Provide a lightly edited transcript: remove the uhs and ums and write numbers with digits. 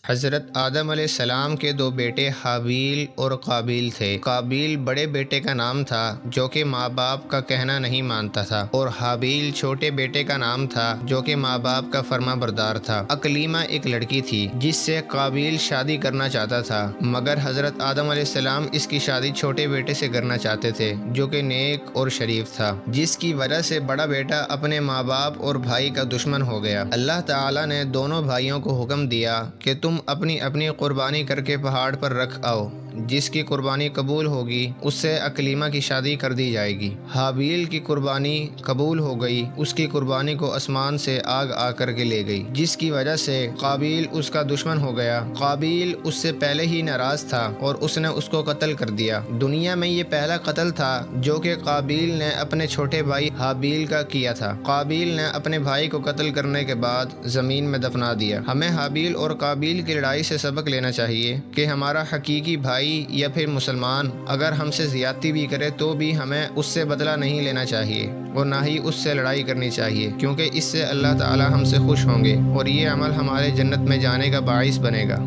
حضرت آدم علیہ السلام کے دو بیٹے حابیل اور قابیل تھے۔ قابیل بڑے بیٹے کا نام تھا جو کہ ماں باپ کا کہنا نہیں مانتا تھا، اور حابیل چھوٹے بیٹے کا نام تھا جو کہ ماں باپ کا فرما بردار تھا۔ اکلیمہ ایک لڑکی تھی جس سے قابیل شادی کرنا چاہتا تھا، مگر حضرت آدم علیہ السلام اس کی شادی چھوٹے بیٹے سے کرنا چاہتے تھے جو کہ نیک اور شریف تھا، جس کی وجہ سے بڑا بیٹا اپنے ماں باپ اور بھائی کا دشمن ہو گیا۔ اللہ تعالیٰ نے دونوں بھائیوں کو حکم دیا کہ تم اپنی اپنی قربانی کر کے پہاڑ پر رکھ آؤ، جس کی قربانی قبول ہوگی اس سے اکلیمہ کی شادی کر دی جائے گی۔ حابیل کی قربانی قبول ہو گئی، اس کی قربانی کو آسمان سے آگ آ کر کے لے گئی، جس کی وجہ سے قابیل اس کا دشمن ہو گیا۔ قابیل اس سے پہلے ہی ناراض تھا اور اس نے اس کو قتل کر دیا۔ دنیا میں یہ پہلا قتل تھا جو کہ قابیل نے اپنے چھوٹے بھائی حابیل کا کیا تھا۔ قابیل نے اپنے بھائی کو قتل کرنے کے بعد زمین میں دفنا دیا۔ ہمیں حابیل اور قابیل کی لڑائی سے سبق لینا چاہیے کہ ہمارا حقیقی بھائی یا پھر مسلمان اگر ہم سے زیادتی بھی کرے تو بھی ہمیں اس سے بدلہ نہیں لینا چاہیے اور نہ ہی اس سے لڑائی کرنی چاہیے، کیونکہ اس سے اللہ تعالی ہم سے خوش ہوں گے اور یہ عمل ہمارے جنت میں جانے کا باعث بنے گا۔